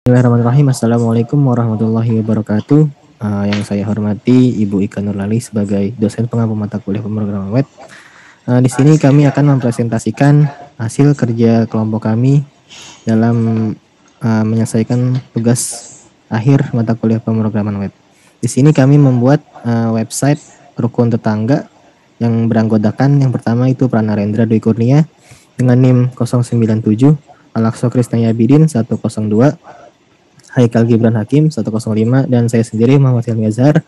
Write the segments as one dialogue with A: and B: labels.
A: Bismillahirrahmanirrahim. Assalamualaikum warahmatullahi wabarakatuh. Yang saya hormati Ibu Ika Nurlali sebagai dosen pengampu mata kuliah pemrograman web. Di sini kami akan mempresentasikan hasil kerja kelompok kami dalam menyelesaikan tugas akhir mata kuliah pemrograman web. Di sini kami membuat website rukun tetangga yang beranggotakan yang pertama itu Pranarendra Dwi Kurnia dengan NIM 097, Alakso Krisnaya Bidin 102, Haikal Gibran Hakim 105, dan saya sendiri Muhammad Hilmi Azhar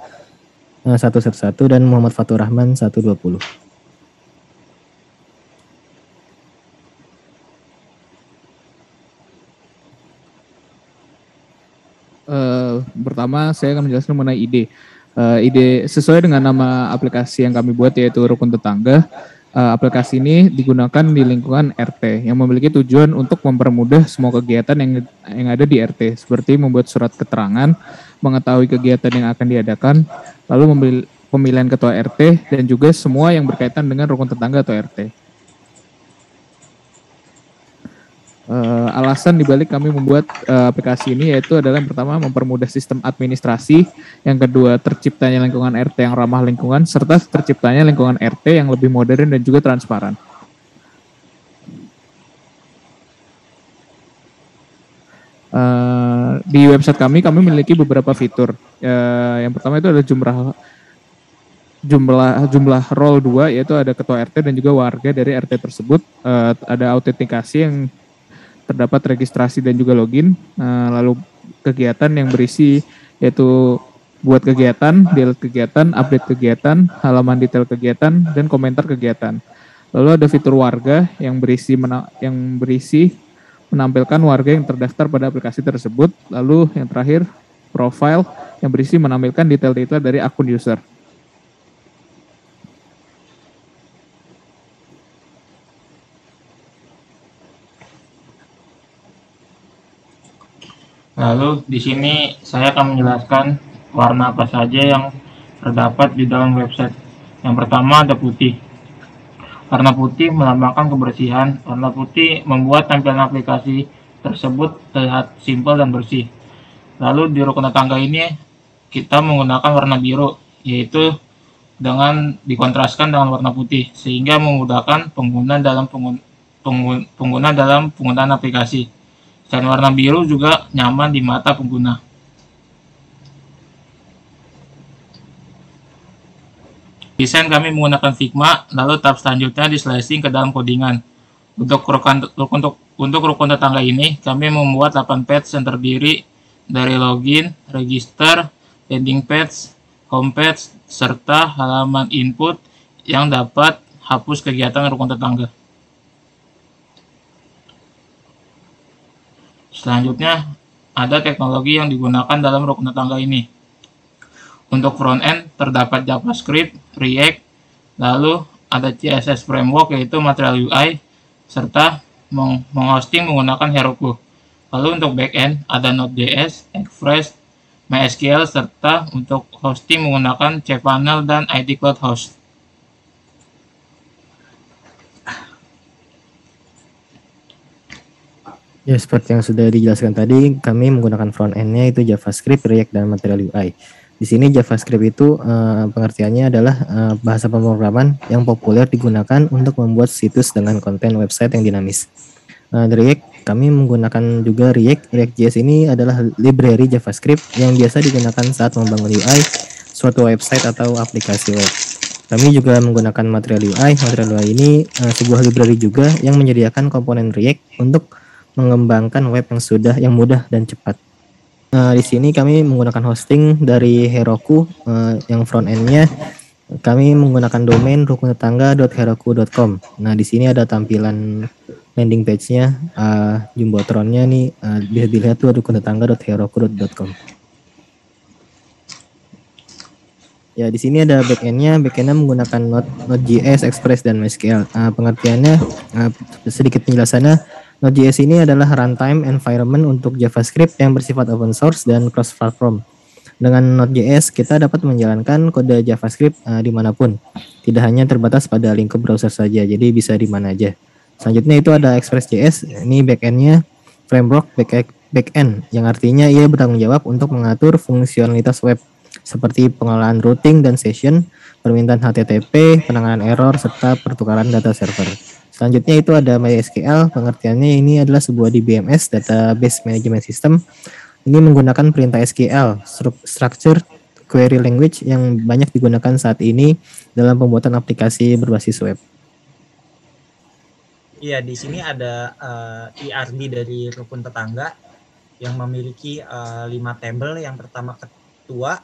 A: 111 dan Muhammad Fatur Rahman 120.
B: Pertama saya akan menjelaskan mengenai ide. Ide sesuai dengan nama aplikasi yang kami buat yaitu Rukun Tetangga. Aplikasi ini digunakan di lingkungan RT yang memiliki tujuan untuk mempermudah semua kegiatan yang ada di RT, seperti membuat surat keterangan, mengetahui kegiatan yang akan diadakan, lalu pemilihan ketua RT, dan juga semua yang berkaitan dengan rukun tetangga atau RT. Alasan dibalik kami membuat aplikasi ini yaitu adalah yang pertama mempermudah sistem administrasi, yang kedua terciptanya lingkungan RT yang ramah lingkungan, serta terciptanya lingkungan RT yang lebih modern dan juga transparan. Di website kami memiliki beberapa fitur. Yang pertama itu adalah jumlah role 2, yaitu ada ketua RT dan juga warga dari RT tersebut. Ada autentikasi yang terdapat registrasi dan juga login, lalu kegiatan yang berisi yaitu buat kegiatan, delete kegiatan, update kegiatan, halaman detail kegiatan, dan komentar kegiatan. Lalu ada fitur warga yang berisi menampilkan warga yang terdaftar pada aplikasi tersebut. Lalu yang terakhir profile yang berisi menampilkan detail-detail dari akun user.
C: Lalu di sini saya akan menjelaskan warna apa saja yang terdapat di dalam website. Yang pertama ada putih. Warna putih melambangkan kebersihan. Warna putih membuat tampilan aplikasi tersebut terlihat simpel dan bersih. Lalu di rukun tetangga ini kita menggunakan warna biru, yaitu dengan dikontraskan dengan warna putih sehingga memudahkan pengguna dalam penggunaan aplikasi. Dan warna biru juga nyaman di mata pengguna. Desain kami menggunakan Figma, lalu tahap selanjutnya di slicing ke dalam codingan. Untuk rukun tetangga ini, kami membuat 8 page yang terdiri dari login, register, landing page, home page, serta halaman input yang dapat hapus kegiatan rukun tetangga. Selanjutnya, ada teknologi yang digunakan dalam rukun tetangga ini. Untuk front-end, terdapat JavaScript, React, lalu ada CSS framework yaitu Material UI, serta menghosting menggunakan Heroku. Lalu untuk back-end, ada Node.js, Express, MySQL, serta untuk hosting menggunakan cPanel dan IT Cloud Host.
A: Ya, seperti yang sudah dijelaskan tadi, kami menggunakan front-end-nya itu JavaScript, React, dan Material UI. Di sini JavaScript itu pengertiannya adalah bahasa pemrograman yang populer digunakan untuk membuat situs dengan konten website yang dinamis. Di React, kami menggunakan juga React.js ini adalah library JavaScript yang biasa digunakan saat membangun UI suatu website atau aplikasi web. Kami juga menggunakan Material UI. Material UI ini sebuah library juga yang menyediakan komponen React untuk mengembangkan web yang mudah dan cepat. Di sini kami menggunakan hosting dari Heroku, yang front end-nya kami menggunakan domain rukuntetangga.heroku.com. Nah, di sini ada tampilan landing page-nya, jumbotronnya nih, bisa dilihat tuh rukuntetangga.heroku.com. Ya, di sini ada backend-nya menggunakan Node.js, Express, dan MySQL. Pengertiannya, sedikit penjelasannya. Node.js ini adalah runtime environment untuk JavaScript yang bersifat open source dan cross-platform. Dengan Node.js, kita dapat menjalankan kode JavaScript dimanapun. Tidak hanya terbatas pada lingkup browser saja, jadi bisa di mana aja. Selanjutnya itu ada Express.js, ini backend-nya framework backend, yang artinya ia bertanggung jawab untuk mengatur fungsionalitas web seperti pengelolaan routing dan session, permintaan HTTP, penanganan error, serta pertukaran data server. Selanjutnya itu ada MySQL, pengertiannya ini adalah sebuah DBMS, Database Management System. Ini menggunakan perintah SQL, Structured Query Language, yang banyak digunakan saat ini dalam pembuatan aplikasi berbasis web.
D: Iya, di sini ada IRD dari rukun tetangga yang memiliki 5 tabel. Yang pertama ketua,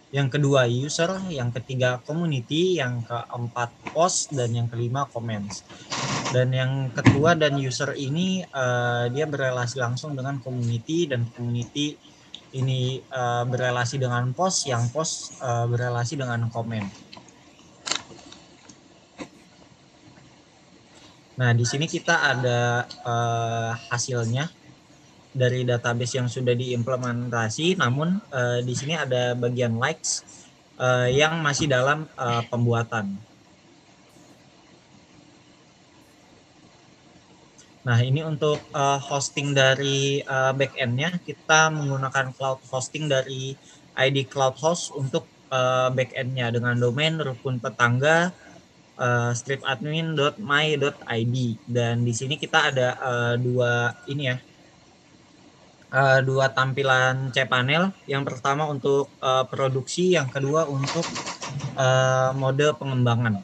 D: yang kedua user, yang ketiga community, yang keempat post, dan yang kelima comments. Dan yang ketua dan user ini dia berelasi langsung dengan community, dan community ini berelasi dengan post, yang post berelasi dengan comment. Nah, di sini kita ada hasilnya dari database yang sudah diimplementasi, namun di sini ada bagian likes yang masih dalam pembuatan. Nah, ini untuk hosting dari backend-nya, kita menggunakan cloud hosting dari ID Cloud Host untuk backend-nya dengan domain rukun tetangga stripadmin.my.id. Dan di sini kita ada dua tampilan cPanel. Yang pertama untuk produksi, yang kedua untuk mode pengembangan.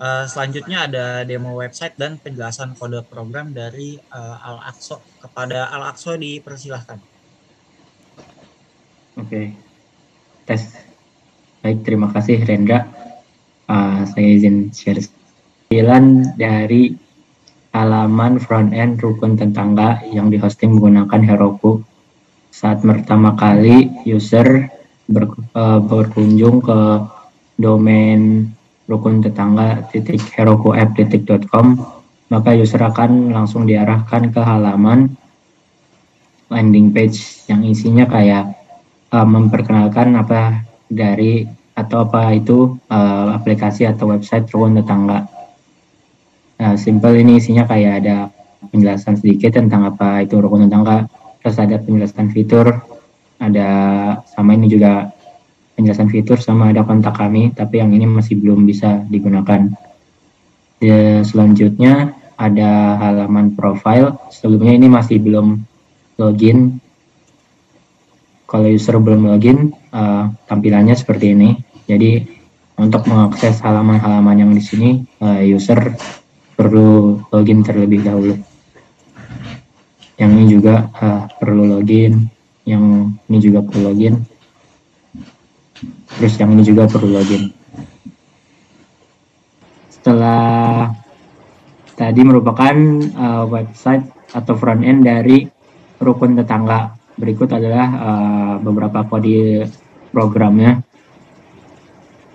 D: Selanjutnya ada demo website dan penjelasan kode program dari Al-Aqso. Kepada Al-Aqso dipersilahkan.
E: Oke, tes. Baik, terima kasih Rendra. Saya izin share tampilan dari halaman front-end rukun tetangga yang dihosting menggunakan Heroku. Saat pertama kali user berkunjung ke domain rukun tetangga .herokuapp.com, maka user akan langsung diarahkan ke halaman landing page yang isinya kayak memperkenalkan apa itu aplikasi atau website rukun tetangga. Simple, ini isinya kayak ada penjelasan sedikit tentang apa itu rukun tetangga, terus ada penjelasan fitur, ada sama ini juga penjelasan fitur, sama ada kontak kami, tapi yang ini masih belum bisa digunakan. Selanjutnya ada halaman profile. Sebelumnya ini masih belum login. Kalau user belum login, tampilannya seperti ini. Jadi untuk mengakses halaman-halaman yang di sini, user perlu login terlebih dahulu. Yang ini juga perlu login, yang ini juga perlu login, terus yang ini juga perlu login. Setelah tadi merupakan website atau front end dari rukun tetangga. Berikut adalah beberapa kode programnya.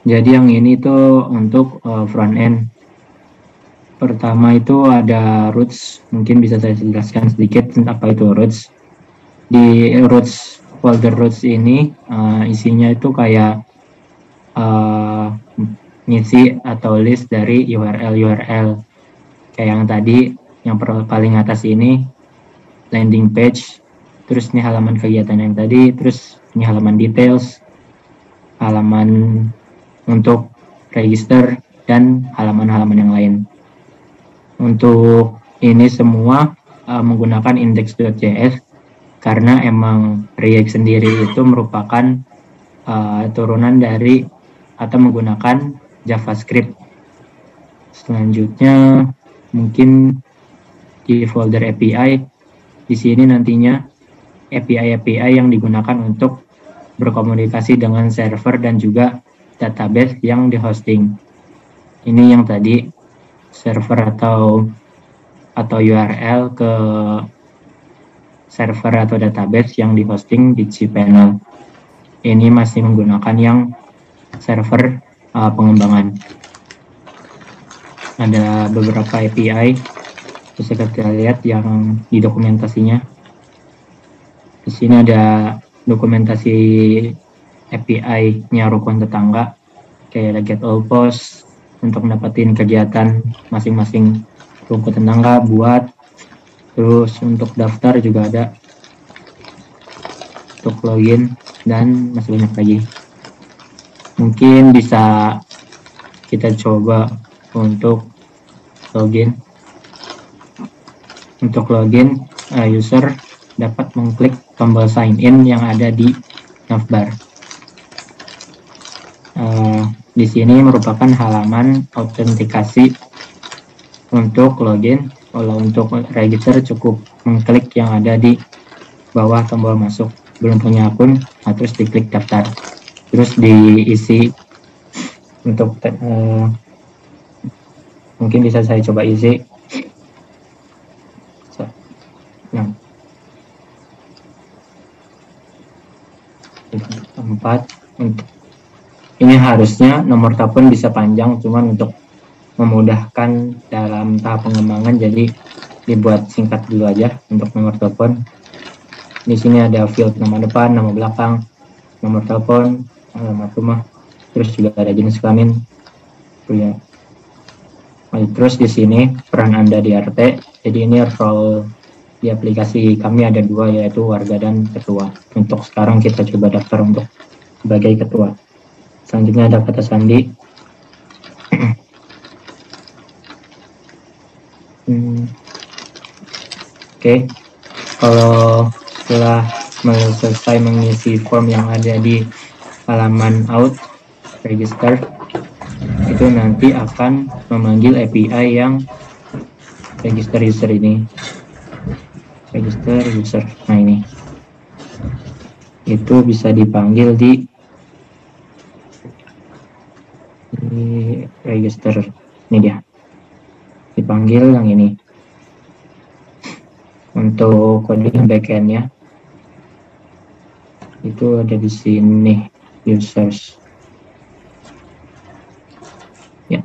E: Jadi yang ini tuh untuk front end. Pertama itu ada roots. Mungkin bisa saya jelaskan sedikit tentang apa itu roots. Di roots, folder roots ini isinya itu kayak ngisi atau list dari URL. Kayak yang tadi, yang paling atas ini landing page. Terus ini halaman kegiatan yang tadi, terus ini halaman details, halaman untuk register, dan halaman-halaman yang lain. Untuk ini semua menggunakan index.js, karena emang React sendiri itu merupakan turunan dari atau menggunakan JavaScript. Selanjutnya mungkin di folder API, di sini nantinya API yang digunakan untuk berkomunikasi dengan server dan juga database yang dihosting. Ini yang tadi server atau URL ke server atau database yang dihosting di cPanel. Ini masih menggunakan yang server pengembangan. Ada beberapa API, bisa kita lihat yang di dokumentasinya. Di sini ada dokumentasi API-nya rukun tetangga, kayak ada get all post, untuk mendapatkan kegiatan masing-masing rukun tetangga buat. Terus untuk daftar juga ada, untuk login, dan masih banyak lagi. Mungkin bisa kita coba untuk login. Untuk login, user dapat mengklik tombol sign in yang ada di navbar. Di sini merupakan halaman autentikasi untuk login. Kalau untuk register cukup mengklik yang ada di bawah tombol masuk. Belum punya akun, terus diklik daftar. Terus diisi untuk mungkin bisa saya coba isi. Nah, 4. Ini harusnya nomor telepon bisa panjang, cuman untuk memudahkan dalam tahap pengembangan jadi dibuat singkat dulu aja untuk nomor telepon. Di sini ada field nama depan, nama belakang, nomor telepon, alamat rumah, terus juga ada jenis kelamin. Ya. Terus di sini peran Anda di RT. Jadi ini role di aplikasi kami ada 2, yaitu warga dan ketua. Untuk sekarang kita coba daftar untuk sebagai ketua. Selanjutnya ada kata sandi. Oke. Kalau setelah selesai mengisi form yang ada di halaman out register, itu nanti akan memanggil API yang register user ini. Register user. Nah ini. Itu bisa dipanggil di register. Ini dia. Dipanggil yang ini. Untuk coding backend-nya itu ada di sini, users. Ya.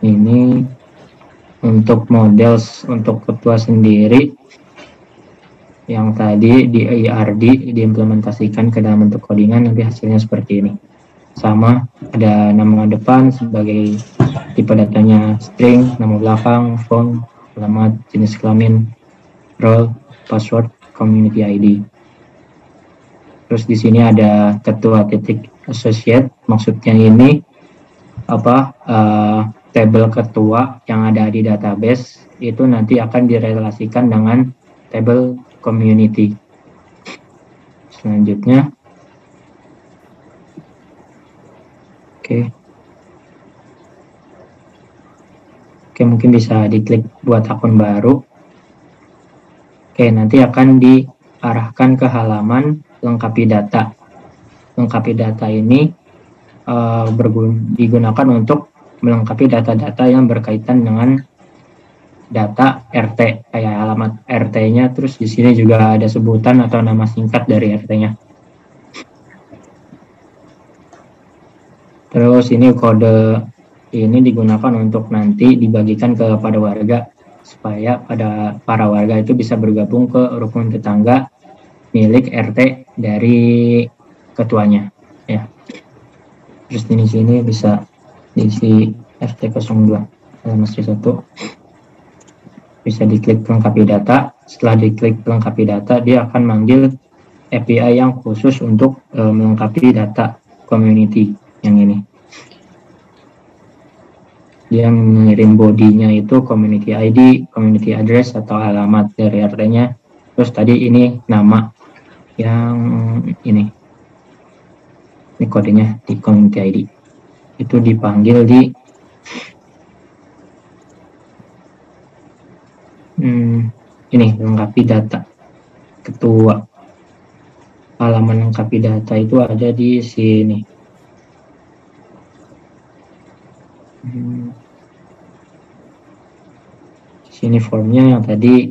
E: Ini untuk model untuk ketua sendiri yang tadi di IRD diimplementasikan ke dalam bentuk codingan, nanti hasilnya seperti ini. Sama, ada nama depan sebagai tipe datanya string, nama belakang, phone, alamat, jenis kelamin, role, password, community ID. Terus di sini ada ketua titik associate, maksudnya ini tabel ketua yang ada di database itu nanti akan direlasikan dengan tabel community. Selanjutnya, Oke, mungkin bisa diklik buat akun baru. Oke, nanti akan diarahkan ke halaman lengkapi data. Lengkapi data ini digunakan untuk melengkapi data-data yang berkaitan dengan data RT, kayak alamat RT-nya, terus di sini juga ada sebutan atau nama singkat dari RT-nya. Terus ini kode ini digunakan untuk nanti dibagikan kepada warga supaya para warga itu bisa bergabung ke rukun tetangga milik RT dari ketuanya, ya. Terus di sini bisa diisi RT 02 halaman 1. Bisa diklik lengkapi data. Setelah diklik lengkapi data, dia akan manggil API yang khusus untuk melengkapi data community yang ini. Dia mengirim bodinya itu community ID, community address atau alamat dari RT-nya. Terus tadi ini nama yang ini kodenya di community ID. Itu dipanggil di ini lengkapi data ketua. Halaman lengkapi data itu ada di sini. Sini formnya yang tadi.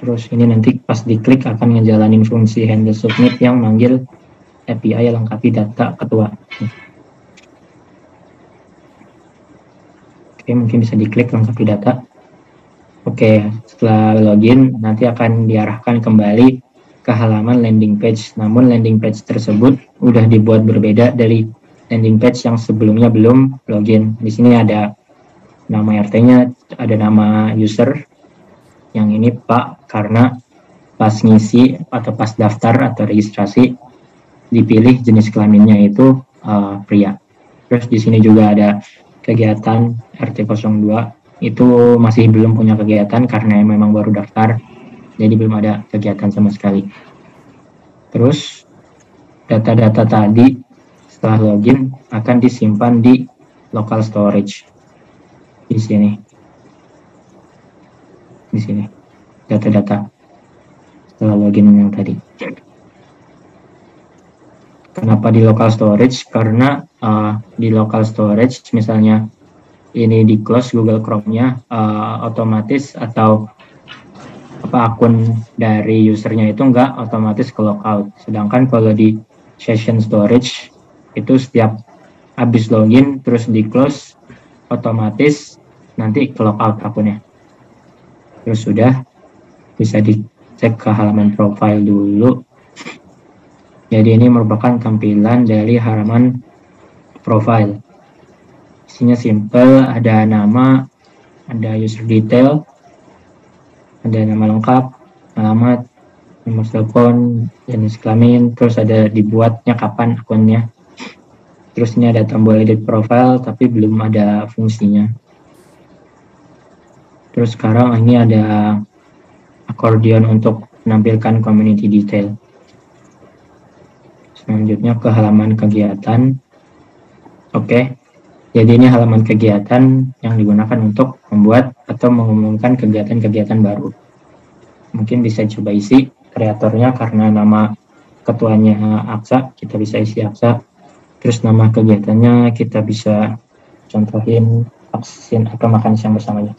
E: Terus ini nanti pas diklik akan ngejalanin fungsi handle submit yang manggil API lengkapi data ketua. Oke, mungkin bisa diklik lengkapi data. Oke, setelah login nanti akan diarahkan kembali ke halaman landing page. Namun landing page tersebut udah dibuat berbeda dari landing page yang sebelumnya belum login. Di sini ada nama RT-nya, ada nama user. Yang ini Pak, karena pas ngisi atau pas daftar atau registrasi dipilih jenis kelaminnya itu pria. Terus di sini juga ada kegiatan RT02, itu masih belum punya kegiatan karena memang baru daftar, jadi belum ada kegiatan sama sekali. Terus data-data tadi setelah login akan disimpan di local storage. Di sini data-data setelah login yang tadi. Kenapa di local storage? Karena di local storage misalnya ini di close Google Chrome-nya, otomatis atau akun dari usernya itu nggak otomatis ke logout. Sedangkan kalau di session storage itu setiap habis login terus di close, otomatis nanti ke logout akunnya. Terus sudah bisa dicek ke halaman profile dulu. Jadi ini merupakan tampilan dari halaman profile. Isinya simple, ada nama, ada user detail, ada nama lengkap, alamat, nomor telepon, jenis kelamin, terus ada dibuatnya kapan akunnya. Terus ini ada tombol edit profile tapi belum ada fungsinya. Terus sekarang ini ada accordion untuk menampilkan community detail. Selanjutnya ke halaman kegiatan. Oke. Jadi ini halaman kegiatan yang digunakan untuk membuat atau mengumumkan kegiatan-kegiatan baru. Mungkin bisa coba isi kreatornya, karena nama ketuanya Aksa, kita bisa isi Aksa. Terus nama kegiatannya kita bisa contohin vaksin atau makan siang bersamanya.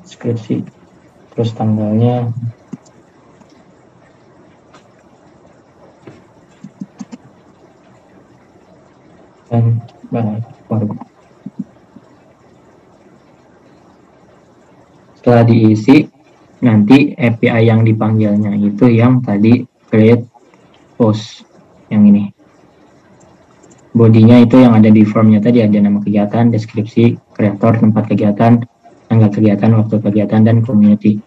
E: Skripsi. Terus tanggalnya. Dan baru. Setelah diisi, nanti API yang dipanggilnya itu yang tadi create post, yang ini. Bodinya itu yang ada di formnya tadi, ada nama kegiatan, deskripsi, kreator, tempat kegiatan, tanggal kegiatan, waktu kegiatan, dan community.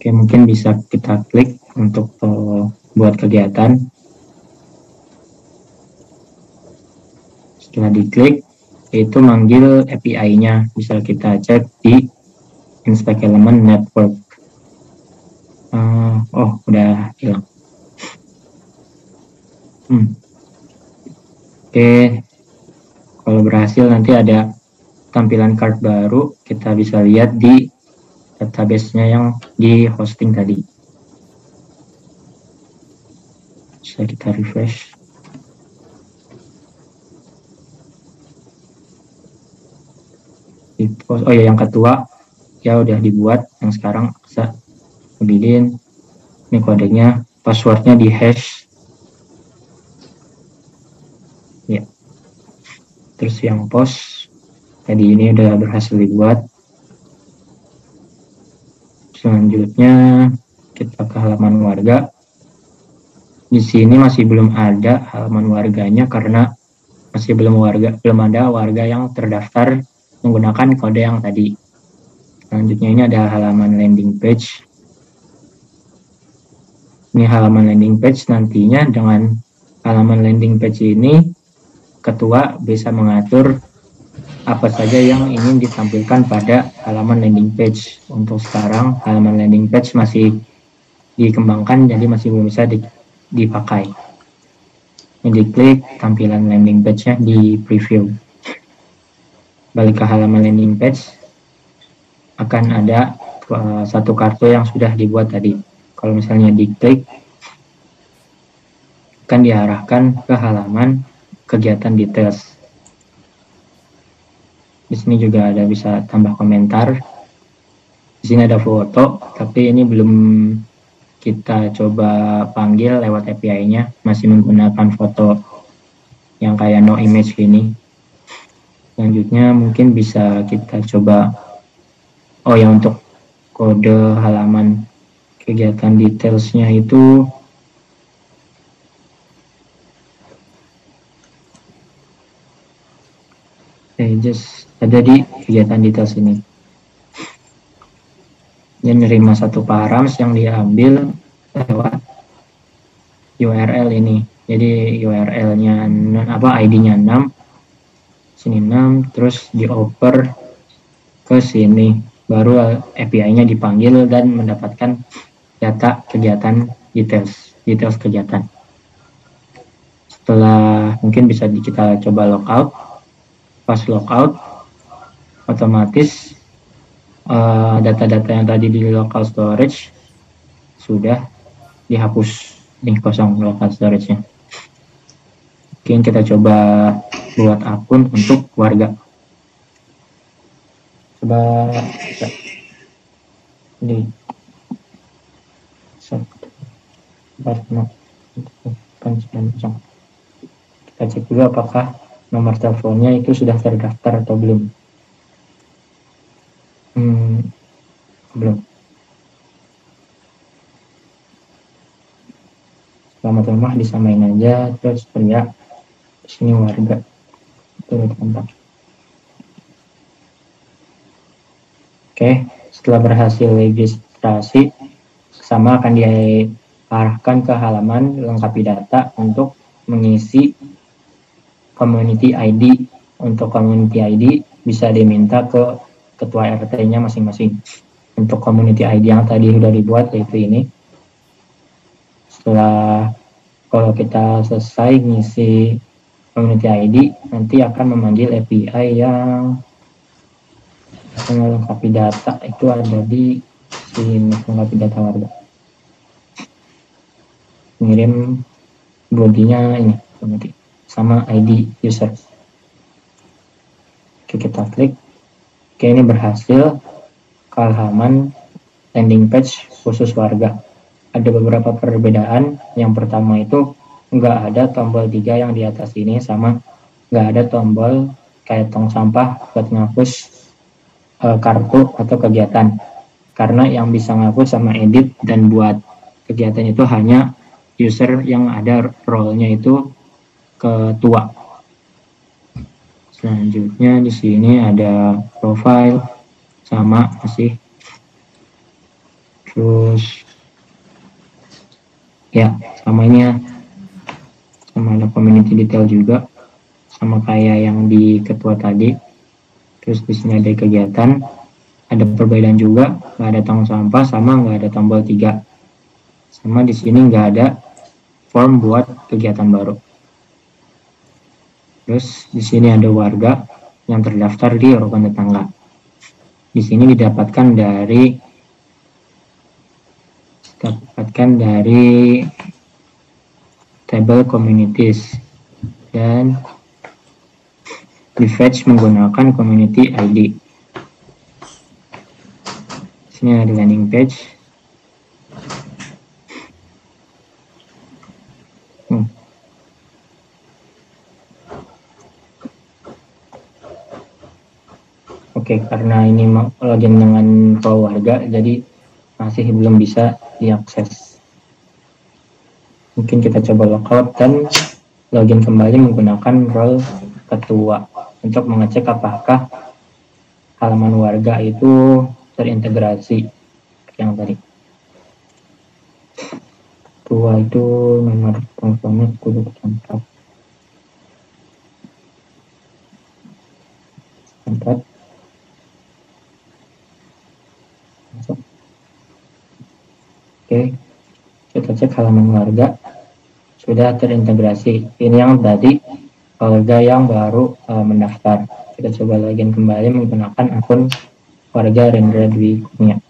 E: Oke, mungkin bisa kita klik untuk buat kegiatan. Setelah diklik, itu manggil API-nya. Bisa kita cek di Inspect Element Network. Udah hilang. Oke, kalau berhasil nanti ada tampilan card baru. Kita bisa lihat di database-nya yang di hosting tadi. Bisa kita refresh. Yang ketua ya udah dibuat, yang sekarang bisa login. Ini kodenya, passwordnya di hash ya. Terus yang post tadi ini udah berhasil dibuat. Selanjutnya kita ke halaman warga. Di sini masih belum ada halaman warganya karena masih belum ada warga yang terdaftar menggunakan kode yang tadi. Selanjutnya ini ada halaman landing page. Ini halaman landing page. Nantinya dengan halaman landing page ini ketua bisa mengatur apa saja yang ingin ditampilkan pada halaman landing page. Untuk sekarang halaman landing page masih dikembangkan, jadi masih belum bisa dipakai. Ini diklik tampilan landing page-nya di preview. Balik ke halaman landing page, akan ada satu kartu yang sudah dibuat tadi. Kalau misalnya diklik, akan diarahkan ke halaman kegiatan details. Di sini juga ada bisa tambah komentar. Di sini ada foto, tapi ini belum kita coba panggil lewat API-nya, masih menggunakan foto yang kayak no image ini. Selanjutnya mungkin bisa kita coba, untuk kode halaman kegiatan detailsnya itu pages ada di kegiatan details ini. Dia menerima satu params yang diambil lewat URL ini. Jadi URL-nya ID-nya 6, sini 6, terus dioper ke sini, baru API-nya dipanggil dan mendapatkan data kegiatan details kegiatan. Setelah mungkin bisa kita coba logout. Pas logout, otomatis data-data yang tadi di local storage sudah dihapus, link kosong local storage-nya. Mungkin kita coba buat akun untuk warga. Coba ini kita cek dulu apakah nomor teleponnya itu sudah terdaftar atau belum. Belum. Selamat rumah disamain aja, terus pria sini warga turut kontak. Oke, setelah berhasil registrasi, sama akan diarahkan ke halaman lengkapi data untuk mengisi community ID. Untuk community ID bisa diminta ke ketua RT-nya masing-masing. Untuk community ID yang tadi sudah dibuat yaitu ini. Setelah kalau kita selesai ngisi community ID, nanti akan memanggil API yang melengkapi data. Itu ada di sini, melengkapi data warga. Mengirim bodinya ini community sama ID user. Oke, kita klik. Oke, ini berhasil ke halaman landing page khusus warga. Ada beberapa perbedaan. Yang pertama itu nggak ada tombol 3 yang di atas ini, sama nggak ada tombol kayak tong sampah buat ngapus kartu atau kegiatan. Karena yang bisa ngapus sama edit dan buat kegiatan itu hanya user yang ada role-nya itu ketua. Selanjutnya di sini ada profile sama masih, terus ya sama ini ya, sama ada community detail juga sama kayak yang di ketua tadi. Terus di sini ada kegiatan, ada perbedaan juga, nggak ada tong sampah sama nggak ada tombol 3. Sama di sini nggak ada form buat kegiatan baru. Terus di sini ada warga yang terdaftar di rukun tetangga. Di sini didapatkan dari table communities dan di fetch menggunakan community ID. Di sini ada landing page. Oke, karena ini login dengan role warga, jadi masih belum bisa diakses. Mungkin kita coba logout dan login kembali menggunakan role ketua untuk mengecek apakah halaman warga itu terintegrasi yang tadi. Ketua itu nomor teleponnya kudu tempat. Oke, kita cek halaman warga sudah terintegrasi. Ini yang tadi warga yang baru mendaftar. Kita coba login kembali menggunakan akun warga Rendra Dwi Kurnia.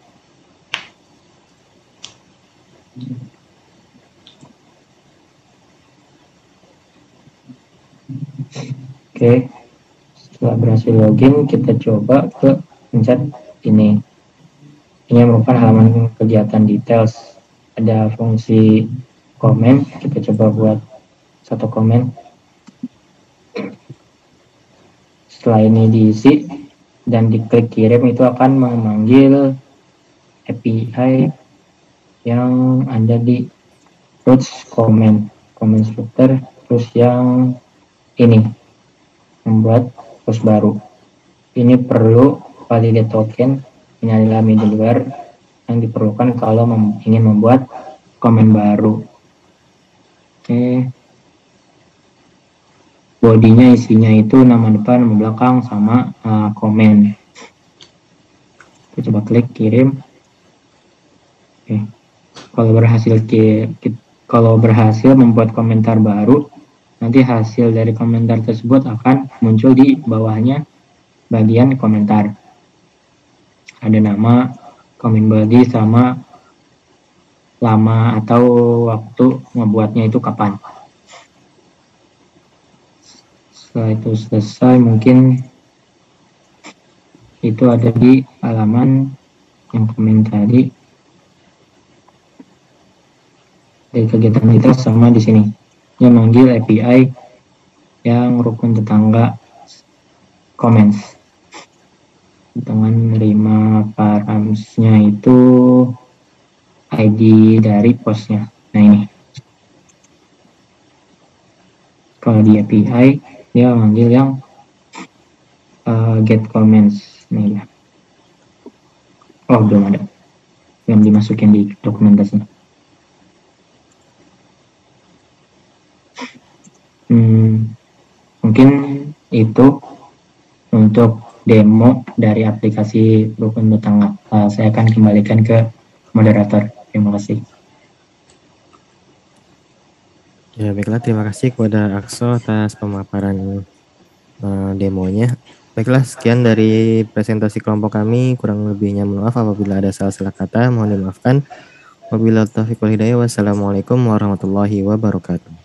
E: Oke, setelah berhasil login, kita coba ke pencet ini. Ini merupakan halaman kegiatan details. Ada fungsi komen, kita coba buat satu komen. Setelah ini diisi dan diklik kirim, itu akan memanggil API yang ada di Roach comment structure, terus yang ini membuat post baru. Ini perlu validate token. Ini adalah middleware yang diperlukan kalau ingin membuat komen baru. Oke. Bodinya isinya itu nama depan, nama belakang, sama komen. Kita coba klik kirim. Oke. Kalau berhasil membuat komentar baru, nanti hasil dari komentar tersebut akan muncul di bawahnya bagian komentar. Ada nama, komen body, sama lama atau waktu ngebuatnya itu kapan. Setelah itu selesai, mungkin itu ada di halaman yang komen tadi. Dari kegiatan kita sama di sini. Yang manggil API yang rukun tetangga comments. Dengan menerima params-nya itu ID dari postnya. Nah ini. Kalau di API dia manggil yang get comments. Nah ya. Oh belum ada. Yang dimasukin di dokumentasinya. Mungkin itu untuk demo dari aplikasi rukun tetangga. Saya akan kembalikan ke moderator. Terima kasih.
A: Ya baiklah, terima kasih kepada Akso atas pemaparan demonya. Baiklah, sekian dari presentasi kelompok kami. Kurang lebihnya mohon maaf apabila ada salah-salah kata, mohon dimaafkan. Wabillahi taufiq wal hidayah. Wassalamualaikum warahmatullahi wabarakatuh.